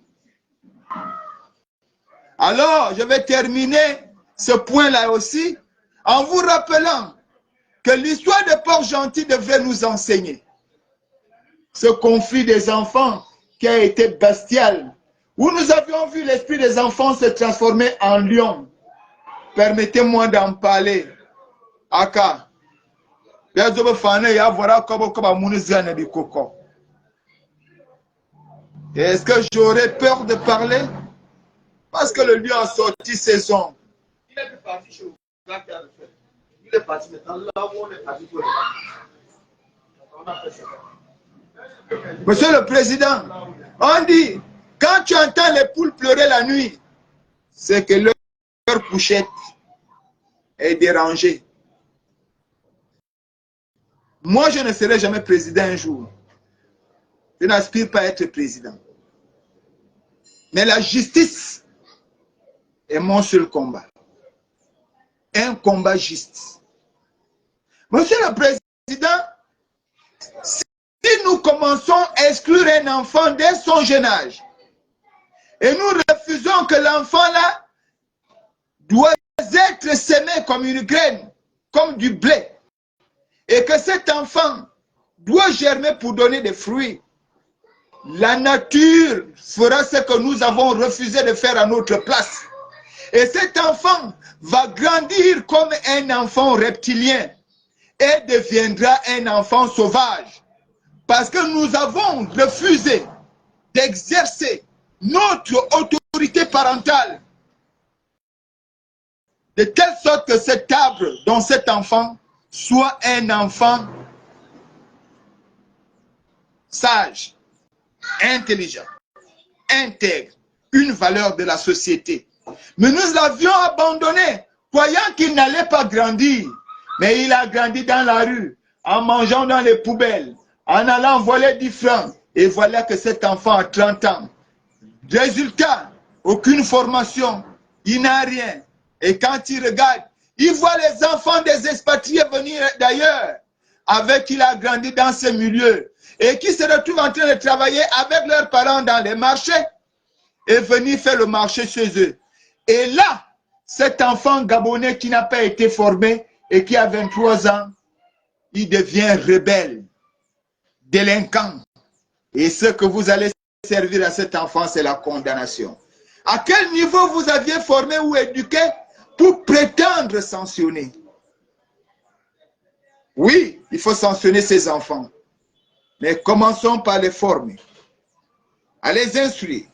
Alors, je vais terminer ce point-là aussi en vous rappelant que l'histoire de Port-Gentil devrait nous enseigner ce conflit des enfants qui a été bestial, où nous avions vu l'esprit des enfants se transformer en lion. Permettez-moi d'en parler. Aka. Est-ce que j'aurais peur de parler? Parce que le lion a sorti ses ongles. Il est parti chez il est parti maintenant là où on est parti pour Monsieur le Président, on dit, quand tu entends les poules pleurer la nuit, c'est que leur couchette est dérangée. Moi, je ne serai jamais président un jour. Je n'aspire pas à être président. Mais la justice est mon seul combat. Un combat juste. Monsieur le Président, si nous commençons à exclure un enfant dès son jeune âge, et nous refusons que l'enfant là doit être sémé comme une graine, comme du blé, et que cet enfant doit germer pour donner des fruits, la nature fera ce que nous avons refusé de faire à notre place. Et cet enfant va grandir comme un enfant reptilien et deviendra un enfant sauvage. Parce que nous avons refusé d'exercer notre autorité parentale de telle sorte que cet arbre, dont cet enfant, soit un enfant sage, intelligent, intègre, une valeur de la société. Mais nous l'avions abandonné, croyant qu'il n'allait pas grandir. Mais il a grandi dans la rue, en mangeant dans les poubelles, en allant voler 10 francs. Et voilà que cet enfant a 30 ans. Résultat, aucune formation, il n'a rien. Et quand il regarde, il voit les enfants des expatriés venir d'ailleurs, avec qui il a grandi dans ces milieux, et qui se retrouvent en train de travailler avec leurs parents dans les marchés, et venir faire le marché chez eux. Et là, cet enfant gabonais qui n'a pas été formé, et qui a 23 ans, il devient rebelle, délinquant. Et ce que vous allez servir à cet enfant, c'est la condamnation. À quel niveau vous aviez formé ou éduqué pour prétendre sanctionner? Oui, il faut sanctionner ces enfants. Mais commençons par les former, à les instruire,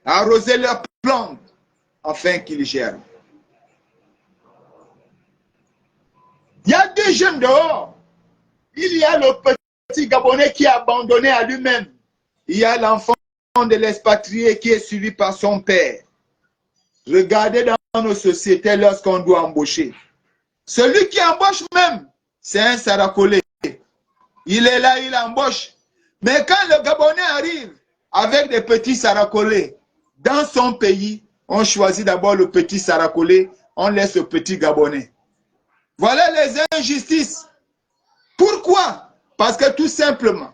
à arroser leurs plantes, afin qu'ils gèrent. Il y a deux jeunes dehors. Il y a le petit Gabonais qui est abandonné à lui-même. Il y a l'enfant de l'expatrié qui est suivi par son père. Regardez dans nos sociétés lorsqu'on doit embaucher. Celui qui embauche même, c'est un Sarakolé. Il est là, il embauche. Mais quand le Gabonais arrive avec des petits Sarakolés, dans son pays, on choisit d'abord le petit Sarakolé, on laisse le petit Gabonais. Voilà les injustices. Pourquoi? Parce que tout simplement,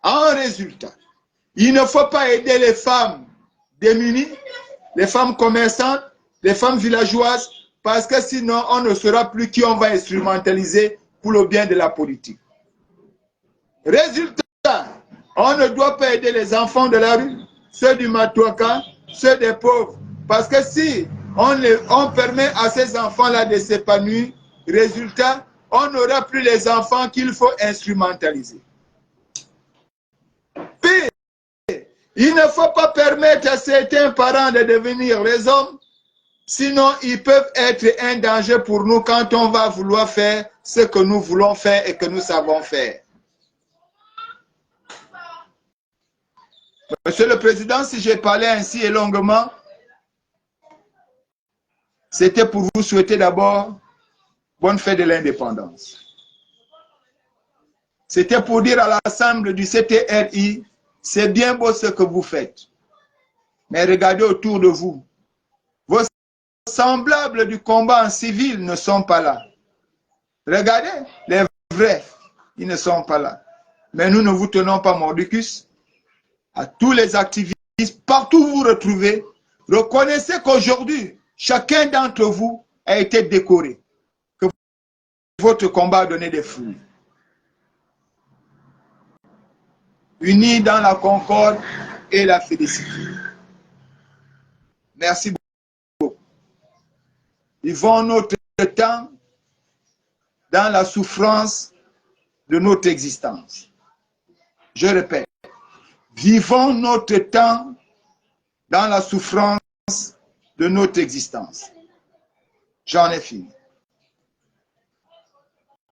en résultat, il ne faut pas aider les femmes démunies, les femmes commerçantes, les femmes villageoises, parce que sinon on ne saura plus qui on va instrumentaliser pour le bien de la politique. Résultat, on ne doit pas aider les enfants de la rue, ceux du Matuaka, ceux des pauvres, parce que si on permet à ces enfants-là de s'épanouir, résultat, on n'aura plus les enfants qu'il faut instrumentaliser. Pire, il ne faut pas permettre à certains parents de devenir les hommes, sinon ils peuvent être un danger pour nous quand on va vouloir faire ce que nous voulons faire et que nous savons faire. Monsieur le Président, si j'ai parlé ainsi et longuement, c'était pour vous souhaiter d'abord bonne fête de l'indépendance. C'était pour dire à l'ensemble du CTRI, c'est bien beau ce que vous faites. Mais regardez autour de vous. Vos semblables du combat en civil ne sont pas là. Regardez, les vrais, ils ne sont pas là. Mais nous ne vous tenons pas mordicus. À tous les activistes, partout où vous vous retrouvez, reconnaissez qu'aujourd'hui, chacun d'entre vous a été décoré. Que votre combat a donné des fruits. Unis dans la concorde et la félicité. Merci beaucoup. Vivons notre temps dans la souffrance de notre existence. Je répète, vivons notre temps dans la souffrance de notre existence. J'en ai fini.